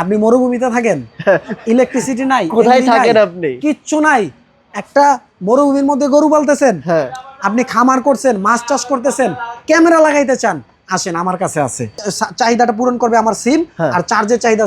আপনি মরুভূমিতে থাকেন, ইলেকট্রিসিটি নাই, কোথায় থাকেন আপনি? কিচ্ছু নাই, একটা মরুভূমির মধ্যে গরু পালতেছেন, হ্যাঁ, আপনি খামার করছেন, মাছ চাষ করতেছেন, ক্যামেরা লাগাইতে চান, আসেন আমার কাছে আছে। চাহিদাটা পূরণ করবে আমার সিম, আর চার্জের চাহিদা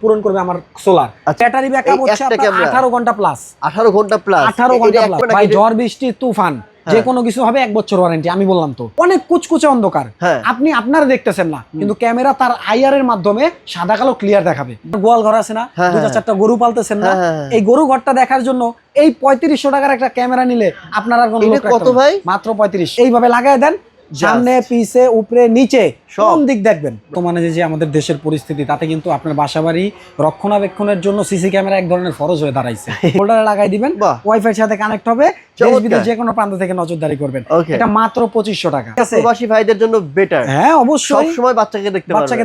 পূরণ করবে আমার সোলার। ব্যাটারি ব্যাকআপ হচ্ছে আপনার 18 ঘন্টা প্লাস। 18 ঘন্টা প্লাস। 18 ঘন্টা প্লাস ভাই, ঝড় বৃষ্টি তুফান যে কোনো কিছু হবে 1 বছর ওয়ারেন্টি। আমি বললাম তো, অনেক কুচকুচে অন্ধকার, আপনি আপনারা দেখতেছেন না, কিন্তু ক্যামেরা তার আইআর এর মাধ্যমে সাদা কালো ক্লিয়ার দেখাবে। গোয়াল ঘর আছে না, 2-4টা গরু পালতেছেন না, এই গরু ঘরটা দেখার জন্য এই 3500 টাকার একটা ক্যামেরা নিলে আপনার আর কোনো কত ভাই? মাত্র 35। এইভাবে লাগাই দেন, সামনে পিছে উপরে নিচে কোন দিক দেখবেন। তো মানে যে আমাদের দেশের পরিস্থিতি, তাতে কিন্তু আপনার বাসাবাড়ি রক্ষণাবেক্ষণের জন্য সিসি ক্যামেরা এক ধরনের ফরজ হয়ে দাঁড়াইছে। হোল্ডারে লাগাই দিবেন, ওয়াইফাই এর সাথে কানেক্ট হবে, দেশ বিদেশ যে কোনো প্রান্ত থেকে নজরদারি করবেন। এটা মাত্র 2500 টাকা। প্রবাসী ভাইদের জন্য বেটার। হ্যাঁ অবশ্যই, সব সময় বাচ্চাকে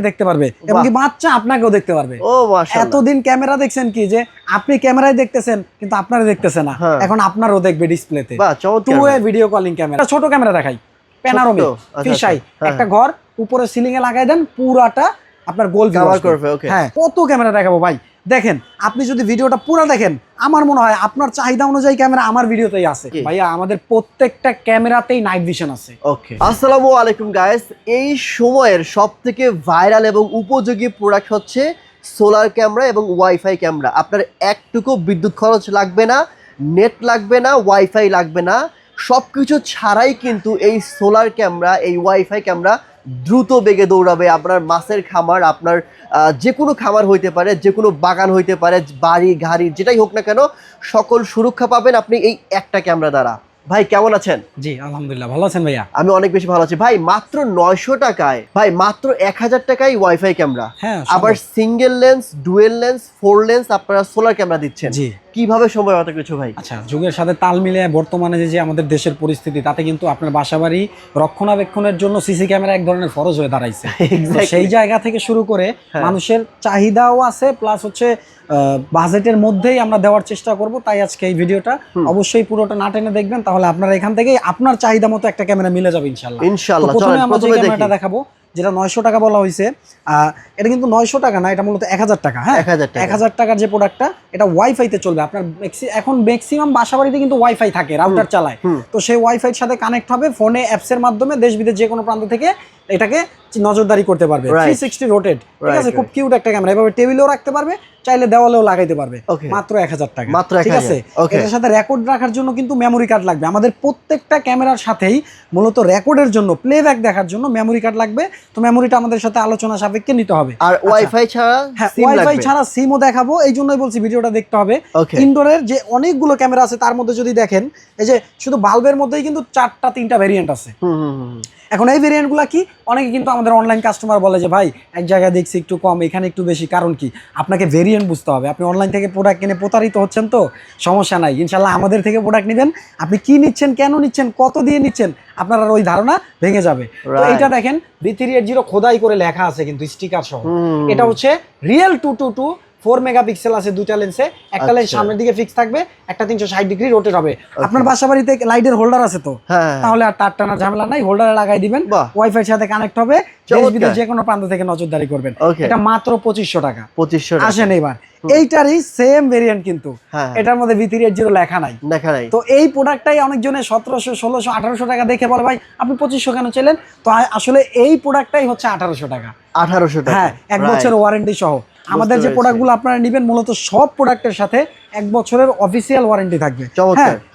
দেখতে পারবে এবং কি বাচ্চা আপনাকেও দেখতে পারবে। ও মাশাআল্লাহ। এতদিন ক্যামেরা দেখছেন কি যে আপনি ক্যামেরায় দেখতেছেন কিন্তু আপনারা দেখতেছেন না, এখন আপনারও দেখবে ডিসপ্লেতে। বাহ, চমৎকার। 2 ওয়ে ভিডিও কলিং ক্যামেরা। ছোট ক্যামেরা দেখাই, প্যানোরামিক ফিশাই, একটা ঘর উপরে সিলিং এ লাগাই দেন, পুরাটা আপনার গোল ভিউ করবে। হ্যাঁ, কত ক্যামেরা দেখাবো ভাই। দেখেন, আপনি যদি ভিডিওটা পুরো দেখেন, আমার মনে হয় আপনার চাহিদা অনুযায়ী ক্যামেরা আমার ভিডিওতেই আছে ভাইয়া। আমাদের প্রত্যেকটা ক্যামেরাতেই নাইট ভিশন আছে। ওকে, আসসালামু আলাইকুম গাইস। এই সময়ের সবথেকে ভাইরাল এবং উপযোগী প্রোডাক্ট হচ্ছে সোলার ক্যামেরা এবং ওয়াইফাই ক্যামেরা। আপনার একটুকু বিদ্যুৎ খরচ লাগবে না, নেট লাগবে না, ওয়াইফাই লাগবে না, সবকিছু ছাড়াই কিন্তু এই সোলার ক্যামেরা, এই ওয়াইফাই ক্যামেরা দ্রুত বেগে দৌড়াবে। আপনার মাছের খামার, আপনার যে কোনো খামার হইতে পারে, যে কোনো বাগান হইতে পারে, বাড়ি গাড়ি যেটাই হোক না কেন, সকল সুরক্ষা পাবেন আপনি এই একটা ক্যামেরা দ্বারা। ভাই কেমন আছেন? জি আলহামদুলিল্লাহ, ভালো আছেন ভাইয়া? আমি অনেক বেশি ভালো আছি ভাই। মাত্র 900 টাকায় ভাই, মাত্র 1000 টাকায় ওয়াইফাই ক্যামেরা, আবার single lens, dual lens, 4 lens আপনারা সোলার ক্যামেরা দিচ্ছেন। জি, কিভাবে সময় এত কিছু ভাই? আচ্ছা, যুগের সাথে তাল মিলিয়ে বর্তমানে যে আমাদের দেশের পরিস্থিতি, তাতে কিন্তু আপনার বাসাবাড়ি রক্ষণাবেক্ষণের জন্য সিসি ক্যামেরা এক ধরনের ফরজ হয়ে দাঁড়াইছে। সেই জায়গা থেকে শুরু করে মানুষের চাহিদাও আছে, প্লাস হচ্ছে বাজেটের মধ্যেই আমরা দেওয়ার চেষ্টা করব। তাই আজকে এই ভিডিওটা অবশ্যই পুরোটা না টেনে দেখবেন, তাহলে আপনারা এখান থেকে আপনার চাহিদা মতো একটা ক্যামেরা মিলে যাবে ইনশাআল্লাহ। ইনশাআল্লাহ। প্রথমে আমরা যে ক্যামেরাটা দেখাবো, যেটা 900 টাকা বলা হয়েছে, এটা কিন্তু 900 টাকা না, এটা মূলত 1000 টাকা। হ্যাঁ, 1000 টাকার যে প্রোডাক্টটা, এটা ওয়াইফাইতে চলবে। আপনার এখন ম্যাক্সিমাম বাসাবাড়িতে কিন্তু ওয়াইফাই থাকে, রাউটার চালায়, তো সেই ওয়াইফাইয়ের সাথে কানেক্ট হবে, ফোনে অ্যাপস এর মাধ্যমে দেশ বিদেশ যে কোনো প্রান্ত থেকে এটাকে নজরদারি করতে পারবে। 360 রোটেট, ঠিক আছে, খুব কিউট একটা ক্যামেরা। এভাবে টেবিলেও রাখতে পারবে, চাইলে দেওয়ালেও লাগাইতে পারবে। মাত্র 1000 টাকা, ঠিক আছে। এটার সাথে রেকর্ড রাখার জন্য কিন্তু মেমোরি কার্ড লাগবে। আমাদের প্রত্যেকটা ক্যামেরার সাথেই মূলত রেকর্ডের জন্য, প্লেব্যাক দেখার জন্য মেমোরি কার্ড লাগবে। তো মেমোরিটা আমাদের সাথে আলোচনা সাপেক্ষে নিতে হবে। আর ওয়াইফাই ছাড়া, হ্যাঁ, ওয়াইফাই ছাড়া সিমও দেখাবো। এই জন্যই বলছি ভিডিওটা দেখতে হবে। ইনডোরের যে অনেকগুলো ক্যামেরা আছে, তার মধ্যে যদি দেখেন, এই যে শুধু বাল্বের মধ্যেই কিন্তু 4-3টা ভেরিয়েন্ট আছে। এখন এই ভেরিয়েন্টগুলো কি, অনেকে কিন্তু আমাদের অনলাইন কাস্টমার বলে যে ভাই, এক জায়গায় দেখছি একটু কম, এখানে একটু বেশি। কারণ কি, আপনাকে ভেরিয়েন্ট বুঝতে হবে। আপনি অনলাইন থেকে প্রোডাক্ট কিনে প্রতারিত হচ্ছেন, তো সমস্যা নাই, ইনশাল্লাহ আমাদের থেকে প্রোডাক্ট নেবেন, আপনি কি নিচ্ছেন, কেন নিচ্ছেন, কত দিয়ে নিচ্ছেন, আপনার আর ওই ধারণা ভেঙে যাবে। তো এইটা দেখেন, B380 খোদাই করে লেখা আছে কিন্তু স্টিকার সহ। এটা হচ্ছে রিয়েল 222 4 মেগাপিক্সেল আছে, দুইটা লেন্সে। একটা লেন্স সামনের দিকে ফিক্স থাকবে, একটা 360 ডিগ্রি রোটেট হবে। আপনার বাসাবাড়িতে লাইটের হোল্ডার আছে তো, তাহলে আর তার টানা ঝামেলা নাই, হোল্ডারে লাগাই দিবেন, ওয়াইফাই এর সাথে কানেক্ট হবে, দেশ বিদেশ যে কোনো প্রান্ত থেকে নজরদারি করবেন। এটা মাত্র 2500 টাকা। 2500। আসেন এবার, এইটারই সেম ভেরিয়েন্ট কিন্তু এটার মধ্যে B380 লেখা নাই। তো এই প্রোডাক্টটাই অনেকজনের 1700, 1600, 1800 টাকা দেখে বলে ভাই আপনি 2500 কেন চাইলেন। তো আসলে এই প্রোডাক্টটাই হচ্ছে 1800 টাকা। 1800 টাকা, হ্যাঁ, 1 বছরের ওয়ারেন্টি সহ। আমাদের যে প্রোডাক্টগুলো আপনারা নেবেন, মূলত সব প্রোডাক্টের সাথে 1 বছরের অফিসিয়াল ওয়ারেন্টি থাকবে।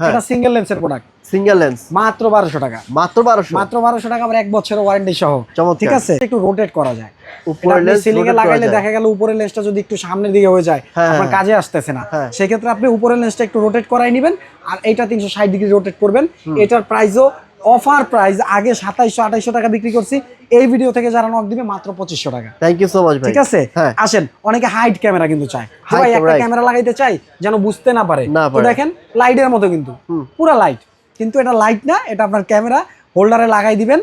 এটা সিঙ্গেল লেন্সের প্রোডাক্ট, সিঙ্গেল লেন্স, মাত্র 1200 টাকা। মাত্র 1200 টাকা, আবার 1 বছরের ওয়ারেন্টি সহ। ঠিক আছে, একটু রোটেট করা যায়। উপরের লেন্স সিলিং এ লাগাইলে দেখা গেল উপরের লেন্সটা যদি একটু সামনের দিকে হয়ে যায়, আপনার কাজে আসতেছে না, সেক্ষেত্রে আপনি উপরের লেন্সটা একটু রোটেট করাই নেবেন, আর এইটা 360 ডিগ্রি রোটেট করবেন। এটার প্রাইসও অফার প্রাইস, আগে 2700-2800 টাকা বিক্রি করছি, এই ভিডিও থেকে যারা নক দিবে মাত্র 2500 টাকা। থ্যাংক ইউ সো মাচ ভাই। ঠিক আছে, আসেন, অনেকে হাইট ক্যামেরা কিন্তু চায়, ভাই একটা ক্যামেরা লাগাইতে চাই যেন বুঝতে না পারে। তো দেখেন, লাইটের মতো কিন্তু পুরো লাইট, কিন্তু এটা লাইট না, এটা আপনার ক্যামেরা হোল্ডারে লাগাই দিবেন।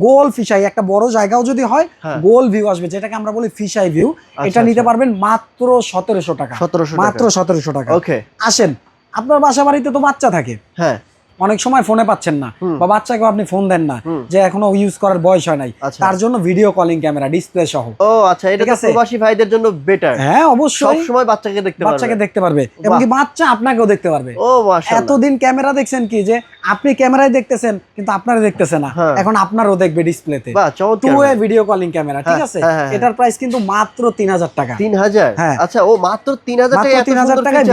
গোল ফিশাই, একটা বড় জায়গাও যদি হয়, গোল ভিউ আসবে, যেটাকে আমরা বলি ফিশাই ভিউ। এটা নিতে পারবেন মাত্র 1700 টাকা। মাত্র 1700 টাকা। ওকে, আসেন, আপনার বাসা বাড়িতে তো বাচ্চা থাকে, হ্যাঁ, অনেক সময় ফোনে পাচ্ছেন না বা বাচ্চাকেও আপনি ফোন দেন না, যে এখনো ইউজ করার বয়স হয় নাই, তার জন্য ভিডিও কলিং ক্যামেরা ডিসপ্লে সহ। ও আচ্ছা, এটা তো প্রবাসী ভাইদের জন্য বেটার। হ্যাঁ অবশ্যই, সব সময় বাচ্চাকে দেখতে পারবে এবং কি বাচ্চা আপনাকেও দেখতে পারবে। ও মাশাআল্লাহ, এতদিন ক্যামেরা দেখছেন কি যে আপনি ক্যামেরায় দেখতেছেন কিন্তু আপনারা দেখতেছে না, এখন আপনারও দেখবে ডিসপ্লেতে। বাহ চমৎকার, two way video calling camera, ঠিক আছে। এটার প্রাইস কিন্তু মাত্র 3000 টাকা। 3000? আচ্ছা, ও মাত্র 3000 টাকা, 3000 টাকায়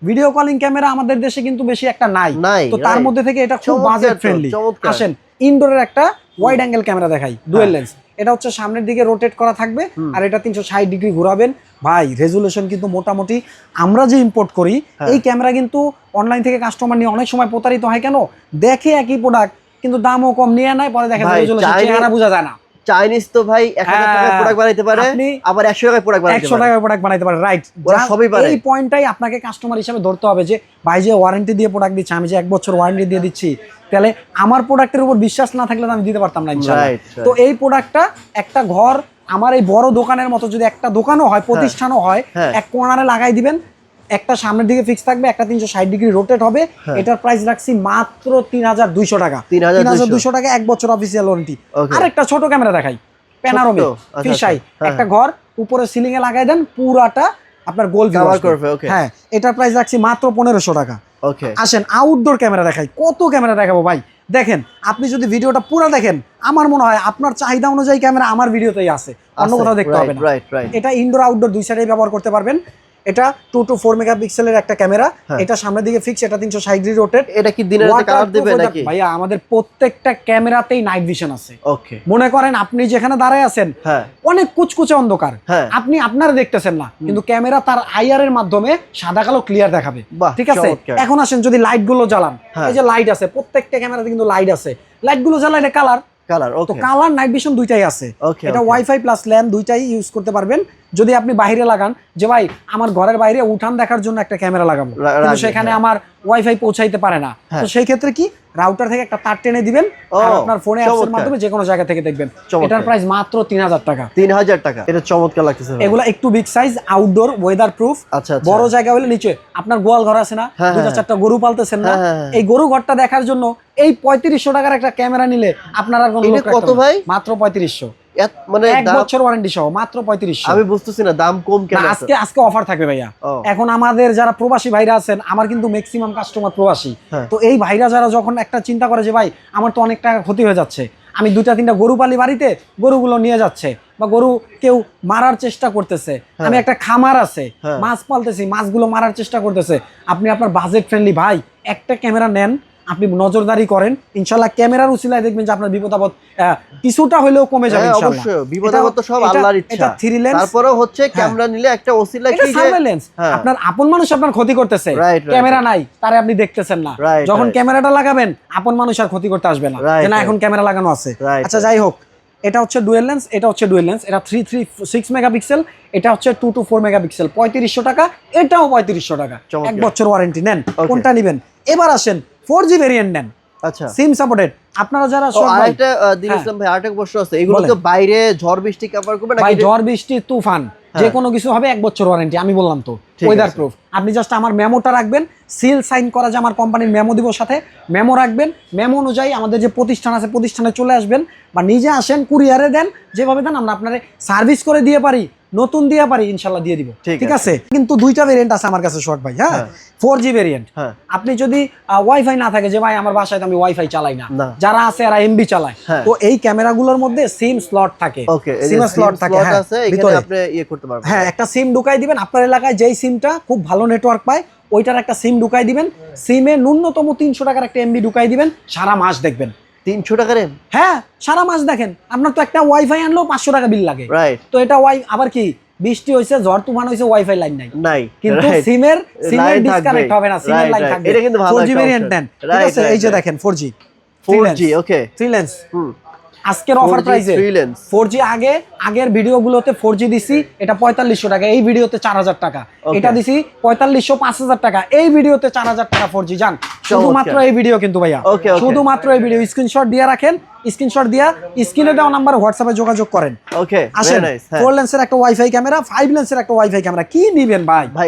ভিডিও কলিং ক্যামেরা আমাদের দেশে কিন্তু বেশি একটা নাই, তো তার মধ্যে থেকে এটা খুব বাজেট ফ্রেন্ডলি। আসেন ইনডোরের একটা ওয়াইড অ্যাঙ্গেল ক্যামেরা দেখাই, ডুয়াল লেন্স। এটা হচ্ছে সামনের দিকে রোটেট করা থাকবে, আর এটা 360 ডিগ্রি ঘোরাবেন। ভাই রেজুলেশন কিন্তু মোটামুটি আমরা যে ইম্পোর্ট করি এই ক্যামেরা কিন্তু অনলাইন থেকে কাস্টমার নিয়ে অনেক সময় প্রতারিত হয়। কেন? দেখে একই প্রোডাক্ট কিন্তু দামও কম নিয়ে নেয়, পরে দেখেন রেজুলেশন চেহারা বোঝা যায় না। চাইনিজ তো ভাই 1000 টাকায় প্রোডাক্ট বানাইতে পারে, আবার 100 টাকায় প্রোডাক্ট বানাইতে পারে, 100 টাকায় প্রোডাক্ট বানাইতে পারে, রাইট। ওরা সবই পারে। এই পয়েন্টটাই আপনাকে কাস্টমার হিসেবে ধরতে হবে যে ভাই যে ওয়ারেন্টি দিয়ে প্রোডাক্ট দিচ্ছে, আমি যে 1 বছর ওয়ারেন্টি দিয়ে দিচ্ছি, তাহলে আমার প্রোডাক্টের উপর বিশ্বাস না থাকলে আমি দিতে পারতাম না ইনশাআল্লাহ। তো এই প্রোডাক্টটা একটা ঘর, আমার এই বড় দোকানের মতো যদি একটা দোকানও হয়, প্রতিষ্ঠানও হয়, এক কোণারে লাগাই দিবেন, একটা সামনের দিকে ফিক্স থাকবে, একটা 360 ডিগ্রি রোটেট হবে। এটার প্রাইস রাখছি মাত্র 3200 টাকা। 3200 টাকা, 1 বছর অফিসিয়াল ওয়ারেন্টি। আর একটা ছোট ক্যামেরা দেখাই, প্যানোরামিক ফিশাই, একটা ঘর উপরে সিলিং এ লাগাই দেন, পুরাটা আপনার গোল কভার করবে। হ্যাঁ, এটার প্রাইস রাখছি মাত্র 1500 টাকা। ওকে, আসেন আউটডোর ক্যামেরা দেখাই। কত ক্যামেরা দেখাবো ভাই, দেখেন আপনি যদি ভিডিওটা পুরো দেখেন, আমার মনে হয় আপনার চাহিদা অনুযায়ী ক্যামেরা আমার ভিডিওতেই আছে, অন্য কোথাও দেখতে হবে না। এটা ইনডোর আউটডোর দুই সাইডেই ব্যবহার করতে পারবেন। এটা 2 to 4 মেগাপিক্সেলের একটা ক্যামেরা, এটা সামনের দিকে ফিক্স, এটা 360 ডিগ্রি রোটেট। এটা কি দিনের রাতে কালার দিবে নাকি? ভাইয়া আমাদের প্রত্যেকটা ক্যামেরাতেই নাইট ভিশন আছে। ওকে, মনে করেন আপনি যেখানে দাঁড়ায় আছেন অনেক কুচকুচে অন্ধকার, আপনি আপনারা দেখতেছেন না, কিন্তু ক্যামেরা তার আইআর এর মাধ্যমে সাদা কালো ক্লিয়ার দেখাবে, ঠিক আছে। এখন আসেন যদি লাইট গুলো জ্বালান, এই যে লাইট আছে প্রত্যেকটা ক্যামেরাতে কিন্তু লাইট আছে, লাইট গুলো জ্বালাইলে কালার, তো কালার নাইট ভিশন দুইটাই আছে। এটা ওয়াইফাই প্লাস ল্যাম্প দুইটাই ইউজ করতে পারবেন। যদি আপনি বাইরে লাগান, যে ভাই আমার ঘরের বাইরে উঠান দেখার জন্য একটা ক্যামেরা লাগাবো, কিন্তু সেখানে আমার ওয়াইফাই পৌঁছাইতে পারে না, তো সেই ক্ষেত্রে কি রাউটার থেকে একটা তার টেনে দিবেন, আর আপনার ফোনে অ্যাপসের মাধ্যমে যে কোনো জায়গা থেকে দেখবেন। এটার প্রাইস মাত্র 3000 টাকা। 3000 টাকা, এটা চমৎকার লাগতেছে। এগুলা একটু big size, outdoor, weather proof. বড় জায়গা হলে নিচে আপনার গোয়াল ঘর আছে না, 2-4টা গরু পালতেছেন না, এই গরু ঘরটা দেখার জন্য এই 3500 টাকার একটা ক্যামেরা নিলে আপনার আর কোনো লোক কত ভাই? মাত্র 3500, মানে 1 বছর ওয়ারেন্টি সহ মাত্র 3500। আমি বুঝতেছি না দাম কম কেন। আজকে অফার থাকবে ভাইয়া। এখন আমাদের যারা প্রবাসী ভাইরা আছেন, আমার কিন্তু ম্যাক্সিমাম কাস্টমার প্রবাসী, তো এই ভাইরা যারা যখন একটা চিন্তা করে যে ভাই আমার তো অনেক টাকা ক্ষতি হয়ে যাচ্ছে, আমি 2-3টা গরু পালি বাড়িতে, গরুগুলো নিয়ে যাচ্ছে বা গরু কেউ মারার চেষ্টা করতেছে, আমি একটা খামার আছে মাছ পালতেছি, মাছগুলো মারার চেষ্টা করতেছে, আপনি আপনার বাজেট ফ্রেন্ডলি ভাই একটা ক্যামেরা নেন, আপনি নজরদারি করেন, ইনশাআল্লাহ ক্যামেরার উসিলায় দেখবেন যে আপনার বিপদ আপদ কিছুটা হলেও কমে যাবে ইনশাআল্লাহ। অবশ্যই, বিপদ আপদ তো সব আল্লাহর ইচ্ছা। এটা 3 লেন্স, তারপরেও হচ্ছে ক্যামেরা নিলে একটা ওসিলা কি যে সার্ভেইলেন্স, আপনার আপন মানুষ আপনার ক্ষতি করতেছে, ক্যামেরা নাই তারে আপনি দেখতেছেন না, যখন ক্যামেরাটা লাগাবেন আপন মানুষ আর ক্ষতি করতে আসবে না, যে না এখন ক্যামেরা লাগানো আছে। আচ্ছা যাই হোক, এটা হচ্ছে ডুয়াল লেন্স, এটা হচ্ছে ডুয়াল লেন্স, এটা 336 মেগাপিক্সেল, এটা হচ্ছে 2 to 4 মেগাপিক্সেল, 3500 টাকা, এটাও 3500 টাকা, 1 বছর ওয়ারেন্টি। নেন কোনটা নেবেন? এবার আসেন 4G ভেরিয়েন্ট নেন। আচ্ছা, সিম সাপোর্টেড। আপনারা যারা আরেকটা দিন ইসলাম ভাই, আরেকটা প্রশ্ন আছে, এগুলো তো বাইরে ঝড় বৃষ্টি কভার করবে নাকি? ভাই ঝড় বৃষ্টি তুফান যে কোনো কিছু হবে 1 বছর ওয়ারেন্টি, আমি বললাম তো, ওয়েদার প্রুফ। আপনি জাস্ট আমার মেমোটা রাখবেন, সিল সাইন করা যে আমার কোম্পানির মেমো দিব, সাথে মেমো রাখবেন, মেমো অনুযায়ী আমাদের যে প্রতিষ্ঠান আছে প্রতিষ্ঠানে চলে আসবেন, বা নিজে আসেন, কুরিয়ারে দেন, যেভাবে দেন আমরা আপনারে সার্ভিস করে দিয়ে পারি, নতুন দিয়ে পারি, ইনশাআল্লাহ দিয়ে দিব, ঠিক আছে। কিন্তু 2টা ভেরিয়েন্ট আছে আমার কাছে সোহাগ ভাই। হ্যাঁ, 4G ভেরিয়েন্ট। আপনি যদি ওয়াইফাই না থাকে, যে ভাই আমার বাসায় তো আমি ওয়াইফাই চালাই না, যারা আছে এরা এমবি চালায়, তো এই ক্যামেরাগুলোর মধ্যে সিম স্লট থাকে, সিম স্লট থাকে, ভিতরে আপনি ইয়ে করতে পারবেন। হ্যাঁ, একটা সিম ঢুকাই দিবেন, আপনার এলাকায় যেই সিমটা খুব ভালো নেটওয়ার্ক পায় ওইটার একটা সিম ঢুকাই দিবেন, সিমে ন্যূনতম 300 টাকার একটা এমবি ঢুকাই দিবেন, সারা মাস দেখবেন 300 টাকার। হ্যাঁ, সারা মাস দেখেন। আপনার তো একটা ওয়াইফাই আনলেও 500 টাকা বিল লাগে, তো এটা আবার কি বৃষ্টি হইছে, ঝড় তুফান হইছে, ওয়াইফাই লাইন নাই, কিন্তু সিমের ডিসকানেক্ট হবে না, সিমের লাইন থাকবে। এটা কিন্তু ভালো। 4G ভেরিয়েন্ট নেন, ঠিক আছে। এই যে দেখেন 4G, ওকে, 3 লেন্স আজকের অফার প্রাইসে 4G। আগের ভিডিওগুলোতে 4G দিছি, এটা 4500 টাকা, এই ভিডিওতে 4000 টাকা। এটা দিছি 4500 5000 টাকা, এই ভিডিওতে 4000 টাকা 4G। যান শুধুমাত্র এই ভিডিও কিন্তু ভাইয়া, শুধুমাত্র এই ভিডিও স্ক্রিনশট দিয়ে রাখেন, স্ক্রিনশট দিয়া স্ক্রিনে দেওয়া নাম্বার হোয়াটসঅ্যাপে যোগাযোগ করেন। ওকে আসেন, 4 লেন্সের একটা ওয়াইফাই ক্যামেরা, 5 লেন্সের একটা ওয়াইফাই ক্যামেরা, কি নিবেন ভাই? ভাই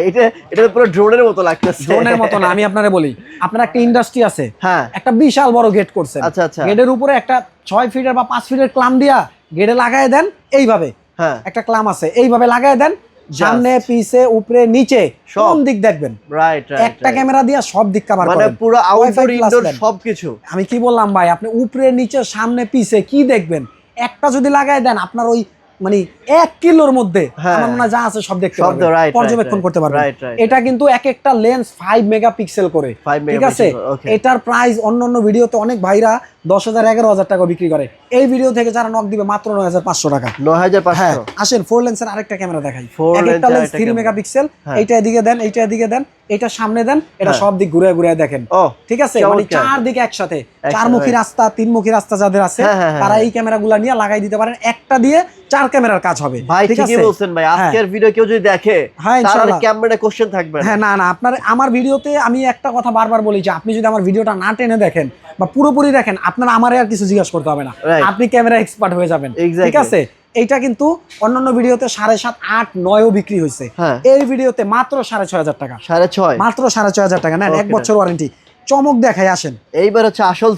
এটা পুরো ড্রোনের মতো লাগতেছে। ড্রোনের মতো না, আমি আপনারে বলি, আপনার একটা ইন্ডাস্ট্রি আছে, হ্যাঁ, একটা বিশাল বড় গেট করছেন, আচ্ছা আচ্ছা, গেটের উপরে একটা 6 ফিটের বা 5 ফিটের ক্লাম দিয়া গেটে লাগায় দেন, এইভাবে হ্যাঁ একটা ক্লাম আছে, এইভাবে লাগায় দেন, সামনে পিছে উপরে নিচে কোন দিক দেখবেন, রাইট রাইট, একটা ক্যামেরা দিয়া সব দিক কভার করেন, মানে পুরো আউটডোর ইনডোর সবকিছু। আমি কি বললাম ভাই, আপনি উপরে নিচে সামনে পিছে কি দেখবেন, একটা যদি লাগায় দেন আপনার ওই মানে 1 কিলোর মধ্যে আমার মনে হয় যা আছে সব দেখতে পারবেন, পর্যবেক্ষণ করতে পারবেন। এটা কিন্তু এক একটা লেন্স 5 মেগাপিক্সেল করে, ঠিক আছে? এটার প্রাইস অন্যান্য ভিডিওতে অনেক ভাইরা 10,000 11,000 টাকা বিক্রি করে, এই ভিডিও থেকে যারা নক দিবে মাত্র 9,500 টাকা। 9,500। আসেন 4 লেন্সের আরেকটা ক্যামেরা দেখাই, এক একটা লেন্স 3 মেগাপিক্সেল, এইটা এদিকে দেন, এইটা এদিকে দেন, এটা সামনে দেন, এটা সব দিক ঘুরে ঘুরে দেখেন, ঠিক আছে? মানে 4 দিকে একসাথে, 4 মুখী রাস্তা 3 মুখী রাস্তা যাদের আছে তারা এই ক্যামেরাগুলো নিয়ে লাগাই দিতে পারেন, একটা দিয়ে 4 ক্যামেরার কাজ হবে। ভাই ঠিকই বলছেন ভাই, আজকের ভিডিও কেউ যদি দেখে তাহলে ক্যামেরা কোশ্চেন থাকবে না। হ্যাঁ, না না, আপনার আমার ভিডিওতে আমি একটা কথা বারবার বলি যে আপনি যদি আমার ভিডিওটা না টেনে দেখেন বা পুরোপুরি দেখেন, আপনারা আমারে আর কিছু জিজ্ঞাসা করতে হবে না, আপনি ক্যামেরা এক্সপার্ট হয়ে যাবেন, ঠিক আছে? এইটা কিন্তু অন্যান্য ভিডিওতে 7.5 8 9ও বিক্রি হয়েছে, এই ভিডিওতে মাত্র 6,500 টাকা, 6,500 মাত্র 6,500 টাকা নেন, 1 বছর ওয়ারেন্টি। চমক দেখাই, আসেন এইবার হচ্ছে আসল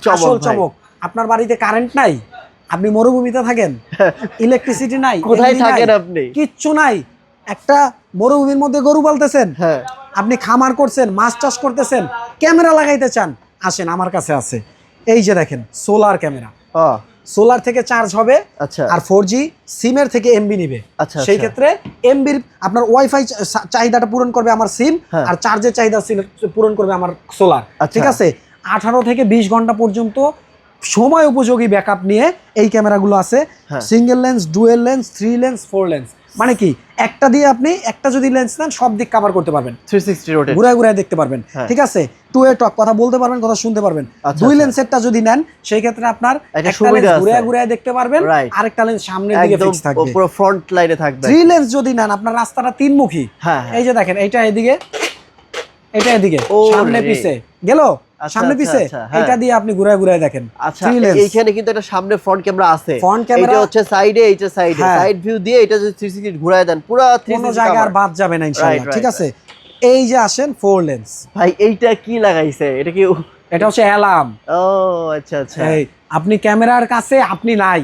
চমক। আপনার বাড়িতে কারেন্ট নাই, আপনি মরুভূমিতে থাকেন, ইলেকট্রিসিটি নাই, কোথায় থাকেন আপনি? কিচ্ছু নাই, একটা মরুভূমির মধ্যে গরু পালতেছেন, আপনি খামার করছেন, মাছ চাষ করতেছেন, ক্যামেরা লাগাইতে চান, আসেন আমার কাছে আছে, এই যে দেখেন সোলার ক্যামেরা, সোলার থেকে চার্জ হবে, আর 4G সিমের থেকে এমবি নিবে, সেই ক্ষেত্রে এমবির আপনার ওয়াইফাই চাহিদাটা পূরণ করবে আমার সিম, আর চার্জের চাহিদা পূরণ করবে আমার সোলার, ঠিক আছে? 18 থেকে 20 ঘন্টা পর্যন্ত সময় উপযোগী ব্যাকআপ নিয়ে এই ক্যামেরাগুলো আছে, single lens, dual lens, 3 lens, 4 lens, মানে কি একটা দিয়ে আপনি একটা যদি লেন্স নেন সব দিক কভার করতে পারবেন, 360 রোটেট ঘুরে ঘুরে দেখতে পারবেন, ঠিক আছে? টু ওয়ে টক, কথা বলতে পারবেন, কথা শুনতে পারবেন। 2 লেন্সেরটা যদি নেন সেই ক্ষেত্রে আপনার একটা লেন্স ঘুরে ঘুরে দেখতে পারবেন, আরেকটা লেন্স সামনের দিকে ফিক্স থাকবে, পুরো ফ্রন্ট লাইনে থাকবে। 3 লেন্স যদি নেন আপনার রাস্তাটা 3 মুখী, এই যে দেখেন, এইটা এদিকে, এটা এদিকে, সামনে পিছে গেল, সামনে পিছে, এটা দিয়ে আপনি ঘুরে ঘুরে দেখেন। আচ্ছা, এইখানে কিন্তু একটা সামনে ফ্রন্ট ক্যামেরা আছে, ফ্রন্ট ক্যামেরা এটা হচ্ছে সাইডে, এইটা সাইডে, সাইড ভিউ দিয়ে এটা যদি 360 ঘুরায় দেন পুরো 360 কোনো জায়গা আর বাদ যাবে না ইনশাআল্লাহ, ঠিক আছে? এই যে আসেন 4 লেন্স, ভাই এইটা কি লাগাইছে? এটা কি? এটা হচ্ছে অ্যালার্ম। ও আচ্ছা আচ্ছা, আপনি ক্যামেরার কাছে আপনি নাই,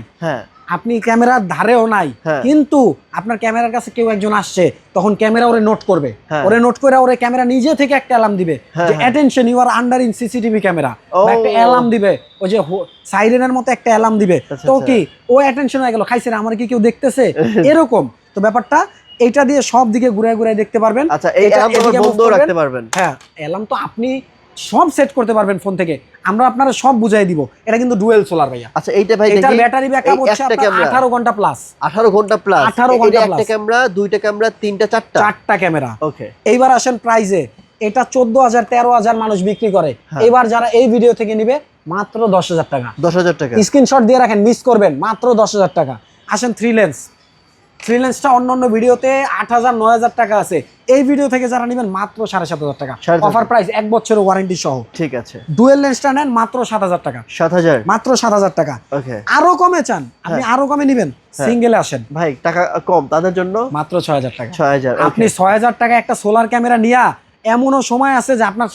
আপনি ক্যামেরার ধারেও নাই, কিন্তু আপনার ক্যামেরার কাছে কেউ একজন আসছে, তখন ক্যামেরা ওরে নোট করবে, ওরে নোট করে ওরে ক্যামেরা নিজে থেকে একটা অ্যালার্ম দিবে যে attention, you are under in CCTV camera, একটা অ্যালার্ম দিবে, ওই যে সাইরেনের মতো একটা অ্যালার্ম দিবে, তো কি ও অ্যাটেনশন হয়ে গেল, খাইছে আমার কি কেউ দেখতেছে, এরকম। তো ব্যাপারটা এইটা দিয়ে সব দিকে ঘুরে ঘুরে দেখতে পারবেন। আচ্ছা, এই অ্যালার্ম বন্ধ রাখতে পারবেন? হ্যাঁ, অ্যালার্ম তো আপনি সব সেট করতে পারবেন ফোন থেকে, আমরা আপনারা সব বুঝাই দিব। এটা কিন্তু ডুয়েল সোলার ভাইয়া। আচ্ছা, এইটা ভাই এটার ব্যাটারি ব্যাকআপ হচ্ছে 18 ঘন্টা প্লাস, 18 ঘন্টা প্লাস, 18 ঘন্টা প্লাস, একটা ক্যামেরা, দুইটা ক্যামেরা, তিনটা, চারটা ক্যামেরা। ওকে, এইবার আসেন প্রাইজে, এটা 14,000 13,000 মানুষ বিক্রি করে, এবার যারা এই ভিডিও থেকে নিবে মাত্র 10,000 টাকা, 10,000 টাকা স্ক্রিনশট দিয়ে রাখেন, মিস করবেন, মাত্র 10,000 টাকা। আসেন 3 লেন্স, 3 লেন্সটা অন্যান্য ভিডিওতে 8,000 9,000 টাকা আছে, এই ভিডিও থেকে যারা নেবেন মাত্র 7,500 টাকা, অফার প্রাইস 1 বছরের ওয়ারেন্টি সহ, ঠিক আছে? ডুয়েল লেন্সটা নেন মাত্র 7,000 টাকা, 7,000, মাত্র 7,000 টাকা। ওকে, আরো কমে চান আপনি, আরো কমে নেবেন, সিঙ্গেলে আসেন ভাই, টাকা কম তাদের জন্য মাত্র 6,000 টাকা, 6,000। আপনি 6,000 টাকা একটা সোলার ক্যামেরা নিয়া, এমনও সময় আছে যে আপনার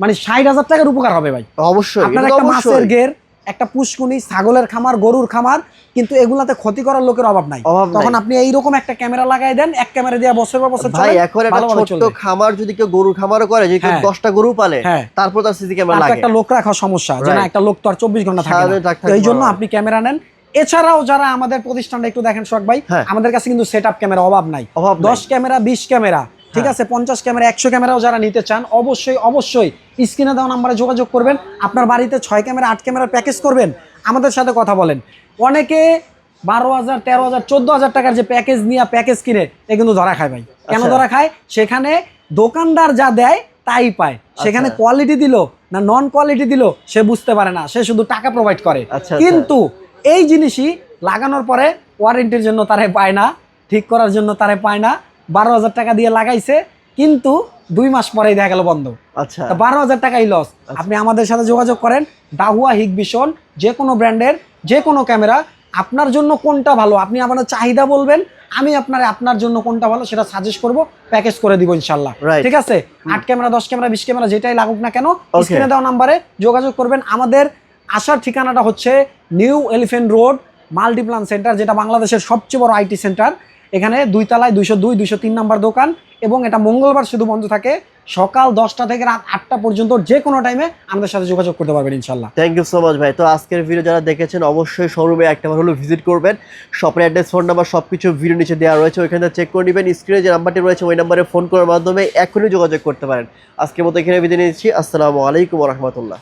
মানে 60,000 টাকার উপকার হবে ভাই, অবশ্যই। আপনার একটা মাছের ঘের, একটা পুষ্কুনি, ছাগলের খামার, গরুর খামার, কিন্তু এগুলাতে ক্ষতি করার লোকের অভাব নাই, তখন আপনি এইরকম একটা ক্যামেরা লাগাই দেন, এক ক্যামেরা দিয়ে বছর পর বছর ভাই। এখন একটা ছোট খামার যদি কেউ গরুর খামারও করে, যে কেউ 10টা গরু পালে, তারপর তার সিসি ক্যামেরা লাগে, একটা লোক রাখা সমস্যা, যে না একটা লোক তো আর 24 ঘন্টা থাকে না, এই জন্য আপনি ক্যামেরা নেন। এছাড়াও যারা আমাদের প্রতিষ্ঠানটা একটু দেখেন শখ ভাই, আমাদের কাছে কিন্তু সেটআপ ক্যামেরা অভাব নাই, 10 ক্যামেরা 20 ক্যামেরা, ঠিক আছে, 50 ক্যামেরা 100 ক্যামেরাও যারা নিতে চান, অবশ্যই অবশ্যই স্ক্রিনে দেওয়া নাম্বারে যোগাযোগ করবেন। আপনার বাড়িতে 6 ক্যামেরা 8 ক্যামেরার প্যাকেজ করবেন, আমাদের সাথে কথা বলেন। অনেকে 12,000 13,000 14,000 টাকার যে প্যাকেজ নিয়ে প্যাকেজ কিনে, এ কিন্তু ধরা খায় ভাই। কেন ধরা খায়? সেখানে দোকানদার যা দেয় তাই পায়, সেখানে কোয়ালিটি দিল না নন কোয়ালিটি দিল সে বুঝতে পারে না, সে শুধু টাকা প্রোভাইড করে। কিন্তু এই জিনিসই লাগানোর পরে ওয়ারেন্টির জন্য তারে পায় না, ঠিক করার জন্য তারে পায় না। 12,000 টাকা দিয়ে লাগাইছে, কিন্তু 2 মাস পরেই দেখা গেল বন্ধ। আচ্ছা, তো 12,000 টাকাই লস। আপনি আমাদের সাথে যোগাযোগ করেন, ডাহুয়া হিগভিশন, যে কোনো ব্র্যান্ডের যে কোনো ক্যামেরা, আপনার জন্য কোনটা ভালো আপনি আপনার চাহিদা বলবেন, আমি আপনার জন্য কোনটা ভালো সেটা সাজেস্ট করব, প্যাকেজ করে দিব ইনশাল্লাহ। Right. ঠিক আছে, 8 ক্যামেরা 10 ক্যামেরা 20 ক্যামেরা যেটাই লাগুক না কেন, Okay. স্ক্রিনে দেওয়া নাম্বারে যোগাযোগ করবেন। আমাদের আসার ঠিকানাটা হচ্ছে new elephant road Multiplan centre, যেটা বাংলাদেশের সবচেয়ে বড় আইটি সেন্টার। এখানে 2 তলায় 202 203 নাম্বার দোকান, এবং এটা মঙ্গলবার শুধু বন্ধ থাকে, সকাল 10টা থেকে রাত 8টা পর্যন্ত যে কোনো টাইমে আমাদের সাথে যোগাযোগ করতে পারবেন ইনশাল্লাহ। থ্যাংক ইউ সো মাচ ভাই। তো আজকের ভিডিও যারা দেখেছেন অবশ্যই শোরুমে একটাবার হলো ভিজিট করবেন। শপের অ্যাড্রেস, ফোন নাম্বার সব কিছু ভিডিও নিচে দেওয়া রয়েছে, ওইখানে চেক করে নেবেন। স্ক্রিনে যে নাম্বারটি রয়েছে ওই নাম্বারে ফোন করার মাধ্যমে এখনই যোগাযোগ করতে পারেন। আজকের মতো এখানে বিদায় নিচ্ছি। আসসালামু আলাইকুম ওয়া রাহমাতুল্লাহ।